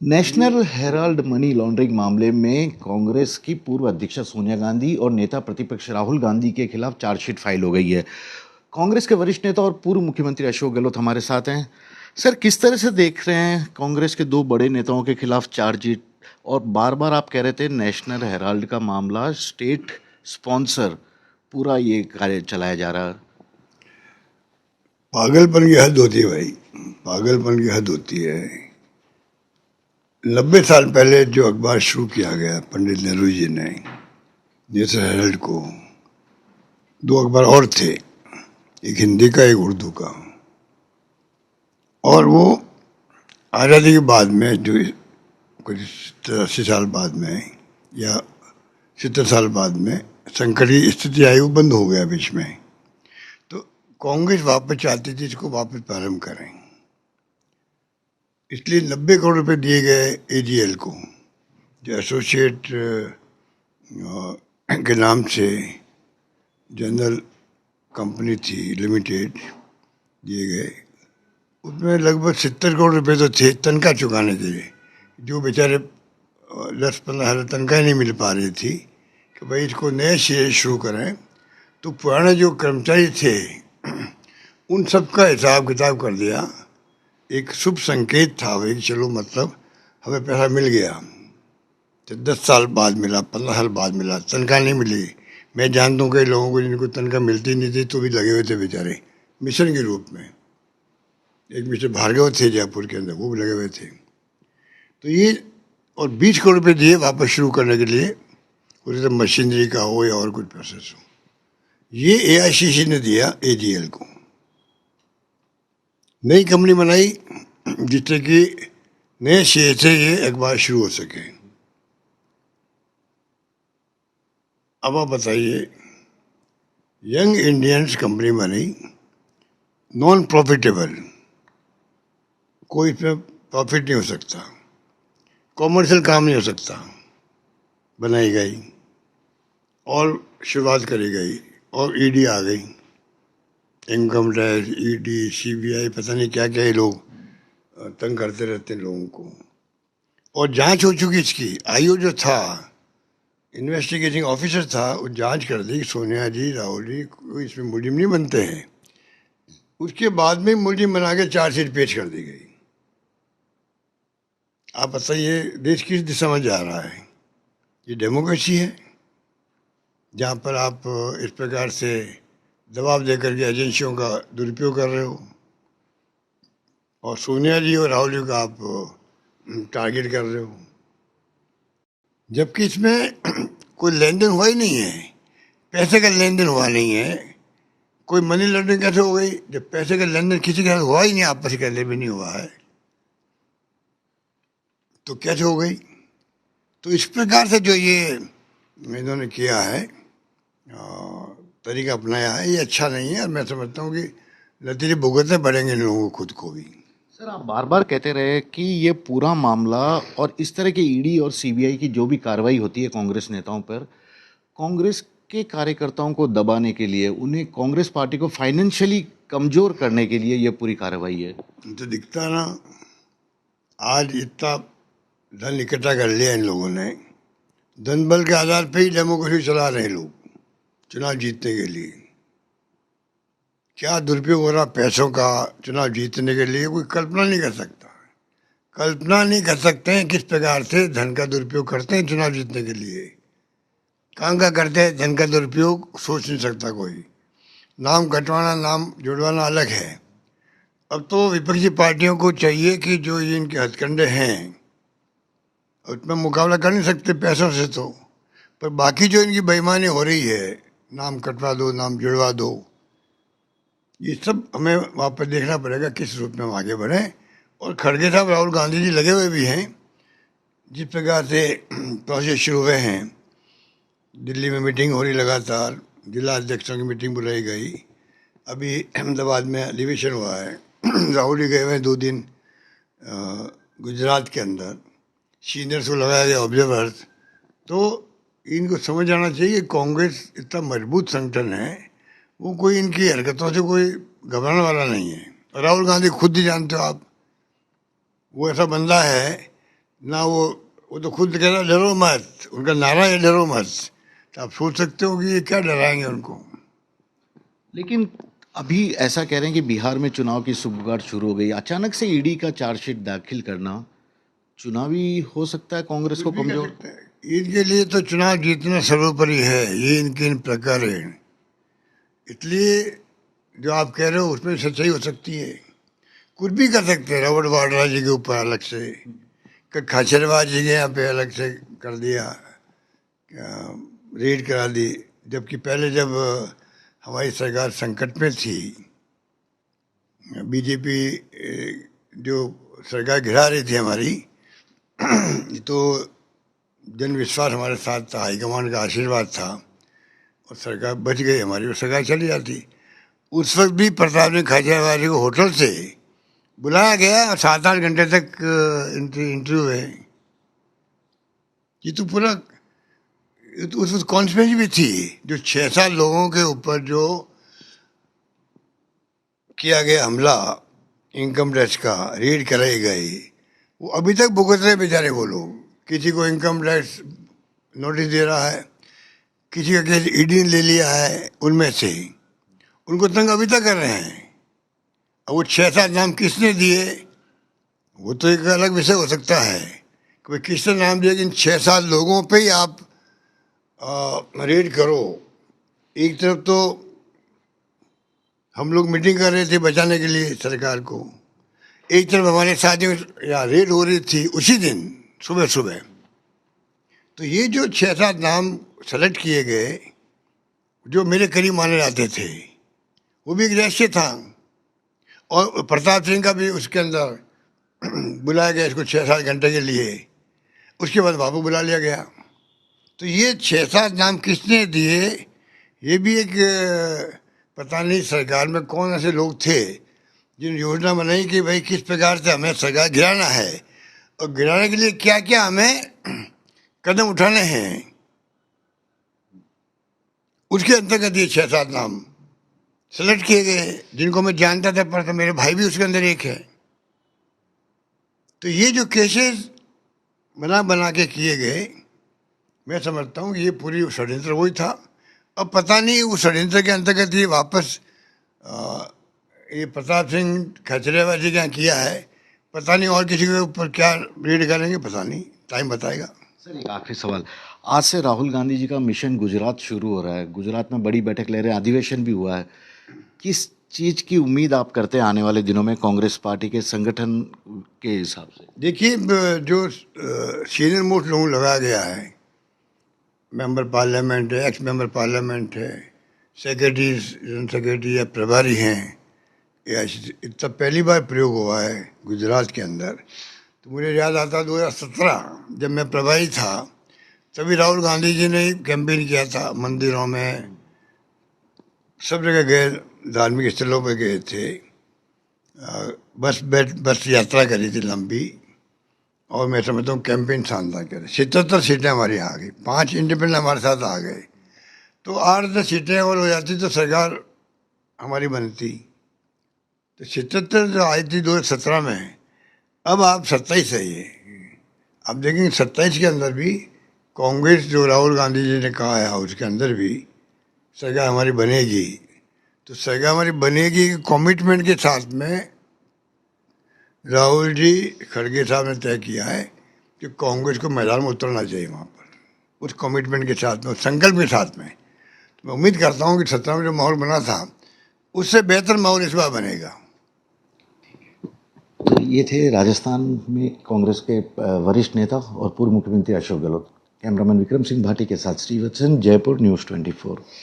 National Herald money laundering मामले में कांग्रेस की पूर्व अध्यक्षा सोनिया गांधी और नेता प्रतिपक्ष राहुल गांधी के खिलाफ चार्जशीट फाइल हो गई है। कांग्रेस के वरिष्ठ नेता और पूर्व मुख्यमंत्री अशोक गहलोत हमारे साथ हैं। सर, किस तरह से देख रहे हैं कांग्रेस के दो बड़े नेताओं के खिलाफ चार्जशीट? और बार बार आप कह रहे थे नेशनल हेराल्ड का मामला स्टेट स्पॉन्सर पूरा ये कार्य चलाया जा रहा है। पागलपन की हद होती है भाई, पागलपन की हद होती है। 90 साल पहले जो अखबार शुरू किया गया पंडित नेहरू जी ने, नेशनल हेराल्ड को, दो अखबार और थे, एक हिंदी का एक उर्दू का, और वो आज़ादी के बाद में जो कुछ 80 साल बाद में या 70 साल बाद में संकट की स्थिति आई, वो बंद हो गया बीच में। तो कांग्रेस वापस चाहती थी इसको वापस प्रारंभ करें, इसलिए 90 करोड़ रुपए दिए गए एजीएल को, जो एसोसिएट के नाम से जनरल कंपनी थी लिमिटेड, दिए गए। उसमें लगभग 70 करोड़ रुपए तो थे तनख्वाह चुकाने के लिए, जो बेचारे 10-15 हज़ार तनख्वाह नहीं मिल पा रही थी, कि भाई इसको नए सिरे शुरू करें। तो पुराने जो कर्मचारी थे उन सब का हिसाब किताब कर दिया। एक शुभ संकेत था भाई, चलो मतलब हमें पैसा मिल गया। तो 10 साल बाद मिला, 15 साल बाद मिला, तनख्वाह नहीं मिली। मैं जानता हूँ कई लोगों को जिनको तनख्वाह मिलती नहीं थी तो भी लगे हुए थे बेचारे मिशन के रूप में। एक मिस्टर भार्गव थे जयपुर के अंदर, वो भी लगे हुए थे। तो ये, और 20 करोड़ रुपये दिए वापस शुरू करने के लिए, कुछ तो मशीनरी का हो या और कुछ प्रोसेस हो। ये एआईसीसी ने दिया एजीएल को। नई कंपनी बनाई जिससे कि नए शेयर से ये अखबार शुरू हो सके। अब आप बताइए, यंग इंडियंस कंपनी बनी, नॉन प्रॉफिटेबल, कोई इसमें प्रॉफिट नहीं हो सकता, कॉमर्शियल काम नहीं हो सकता, बनाई गई और शुरुआत करी गई, और ईडी आ गई, इनकम टैक्स, ईडी, सीबीआई, पता नहीं क्या क्या ये लोग तंग करते रहते हैं लोगों को। और जांच हो चुकी इसकी, आईओ जो था, इन्वेस्टिगेटिंग ऑफिसर था, वो जांच कर दी सोनिया जी, राहुल जी कोई इसमें मुलजिम नहीं बनते हैं। उसके बाद में मुलजिम बना के चार्जशीट पेश कर दी गई। आप बताइए देश किस दिशा में जा रहा है? ये डेमोक्रेसी है जहाँ पर आप इस प्रकार से दबाव देकर के एजेंसियों का दुरुपयोग कर रहे हो, और सोनिया जी और राहुल जी का आप टारगेट कर रहे हो, जबकि इसमें कोई लेन देन हुआ ही नहीं है, पैसे का लेन देन हुआ नहीं है। कोई मनी लॉन्ड्रिंग कैसे हो गई जब पैसे का लेन देन किसी के साथ हुआ ही नहीं, आपस का लेन भी नहीं हुआ है, तो कैसे हो गई? तो इस प्रकार से जो ये इन्होंने किया है, तरीका अपनाया है, ये अच्छा नहीं है। और मैं समझता हूँ कि नतीजे भुगतने पड़ेंगे इन लोगों को खुद को भी। सर, आप बार बार कहते रहे कि ये पूरा मामला और इस तरह के ईडी और सीबीआई की जो भी कार्रवाई होती है कांग्रेस नेताओं पर, कांग्रेस के कार्यकर्ताओं को दबाने के लिए, उन्हें कांग्रेस पार्टी को फाइनेंशियली कमजोर करने के लिए ये पूरी कार्रवाई है। तो दिखता ना, आज इतना धन इकट्ठा कर लिया इन लोगों ने, धन बल के आधार पर ही डेमोक्रेसी चला रहे हैं लोग चुनाव जीतने के लिए। क्या दुरुपयोग हो रहा पैसों का चुनाव जीतने के लिए, कोई कल्पना नहीं कर सकता। कल्पना नहीं कर सकते हैं किस प्रकार से धन का दुरुपयोग करते हैं चुनाव जीतने के लिए। कहाँ का करते हैं धन का दुरुपयोग, सोच नहीं सकता कोई। नाम कटवाना, नाम जुड़वाना अलग है। अब तो विपक्षी पार्टियों को चाहिए कि जो ये इनके हथकंडे हैं, उसमें मुकाबला कर नहीं सकते पैसों से, तो पर बाकी जो इनकी बेईमानी हो रही है, नाम कटवा दो, नाम जुड़वा दो, ये सब हमें वहाँ पर देखना पड़ेगा किस रूप में हम आगे बढ़ें। और खड़गे साहब, राहुल गांधी जी लगे हुए भी हैं। जिस प्रकार से प्रोसेस शुरू हुए हैं, दिल्ली में मीटिंग हो रही लगातार, जिला अध्यक्षों की मीटिंग बुलाई गई, अभी अहमदाबाद में अधिवेशन हुआ है। राहुल जी गए हुए 2 दिन गुजरात के अंदर, सीनियर्स को लगाया गया ऑब्जर्वर्स। तो इनको समझ आना चाहिए कांग्रेस इतना मजबूत संगठन है, वो कोई इनकी हरकतों से कोई घबराने वाला नहीं है। राहुल गांधी खुद ही जानते हो आप, वो ऐसा बंदा है ना वो तो खुद कह रहा डरो मत, उनका नारा है डरो मत। तो आप सोच सकते हो कि ये क्या डराएंगे उनको। लेकिन अभी ऐसा कह रहे हैं कि बिहार में चुनाव की सुगबुगाहट शुरू हो गई, अचानक से ईडी का चार्जशीट दाखिल करना चुनावी हो सकता है कांग्रेस को भी कर कमजोर। सकते हैं। इनके लिए तो चुनाव जीतना सर्वोपरि है, ये इनके इन प्रकार है। इसलिए जो आप कह रहे हो उसमें सच्चाई हो सकती है। कुछ भी कर सकते हैं, रॉबर्ट वाड्रा जी के ऊपर अलग से, खाचरवाज जी के यहाँ पे अलग से कर दिया, रेड करा दी। जबकि पहले जब हमारी सरकार संकट में थी, बीजेपी जो सरकार गिरा रही थी हमारी, तो जन विश्वास हमारे साथ था, हाईकमान का आशीर्वाद था और सरकार बच गई हमारी और सरकार चली जाती। उस वक्त भी प्रताप सिंह खाचरवाज को होटल से बुलाया गया और 7-8 घंटे तक इंटरव्यू है। ये तो पूरा उस वक्त कॉन्स्पिरेसी भी थी। जो 6-7 लोगों के ऊपर जो किया गया हमला इनकम टैक्स का, रेड कराई गई, वो अभी तक भुगत रहे बेचारे वो लोग। किसी को इनकम टैक्स नोटिस दे रहा है, किसी का केस ईडी ने ले लिया है, उनमें से उनको तंग अभी तक कर रहे हैं। अब वो 6-7 नाम किसने दिए वो तो एक अलग विषय हो सकता है कि भाई किसने नाम दिया, कि इन 6-7 लोगों पे ही आप रेड करो। एक तरफ तो हम लोग मीटिंग कर रहे थे बचाने के लिए सरकार को, एक तरफ हमारे साथियों या रेड हो रही थी उसी दिन सुबह सुबह। तो ये जो 6-7 नाम सेलेक्ट किए गए जो मेरे करीब माने जाते थे, वो भी एक रहस्य था। और प्रताप सिंह का भी उसके अंदर बुलाया गया इसको 6-7 घंटे के लिए, उसके बाद बाबू बुला लिया गया। तो ये 6-7 नाम किसने दिए, ये भी एक पता नहीं सरकार में कौन ऐसे लोग थे जिन योजना बनाई कि भाई किस प्रकार से हमें सरकार गिराना है और गिराने के लिए क्या क्या हमें कदम उठाने हैं। उसके अंतर्गत ये 6-7 नाम सेलेक्ट किए गए जिनको मैं जानता था, पर मेरे भाई भी उसके अंदर एक है। तो ये जो केसेस बना बना के किए गए, मैं समझता हूँ ये पूरी षड्यंत्र वही था। अब पता नहीं उस षड्यंत्र के अंतर्गत ये वापस ये प्रताप सिंह खचरेवाल जी क्या किया है, पता नहीं और किसी के ऊपर क्या रेड करेंगे, पता नहीं, टाइम बताएगा। सर एक आखिरी सवाल, आज से राहुल गांधी जी का मिशन गुजरात शुरू हो रहा है, गुजरात में बड़ी बैठक ले रहे हैं, अधिवेशन भी हुआ है। किस चीज की उम्मीद आप करते हैं आने वाले दिनों में कांग्रेस पार्टी के संगठन के हिसाब से? देखिए, जो सीनियर मोस्ट लोगों लगाया गया है, मेंबर पार्लियामेंट है, एक्स मेंबर पार्लियामेंट है, सेक्रेटरी, जनरल सेक्रेटरी या प्रभारी हैं, या इतना पहली बार प्रयोग हुआ है गुजरात के अंदर। तो मुझे याद आता 2017 जब मैं प्रभारी था, तभी राहुल गांधी जी ने कैंपेन किया था, मंदिरों में सब जगह गए, धार्मिक स्थलों पर गए थे, बस यात्रा करी थी लंबी, और मैं समझता हूँ कैंपेन शानदार करे। 77 सीटें हमारी आ गई, 5 इंडिपेंडेंट हमारे साथ आ गए, तो 8-10 सीटें और हो जाती तो सरकार हमारी बनती। तो 77 जो आई थी 2017 में, अब आप 27 है ये। अब देखेंगे 27 के अंदर भी कांग्रेस जो राहुल गांधी जी ने कहा है उसके अंदर भी सरकार हमारी बनेगी। तो सरकार हमारी बनेगी कमिटमेंट के साथ में राहुल जी खड़गे साहब ने तय किया है कि कांग्रेस को मैदान में उतरना चाहिए वहाँ पर, उस कमिटमेंट के साथ में, उस संकल्प के साथ में। तो मैं उम्मीद करता हूँ कि 17 में जो माहौल बना था उससे बेहतर माहौल इस बार बनेगा। तो ये थे राजस्थान में कांग्रेस के वरिष्ठ नेता और पूर्व मुख्यमंत्री अशोक गहलोत। कैमरामैन विक्रम सिंह भाटी के साथ श्रीवत्सन, जयपुर, न्यूज़ 24।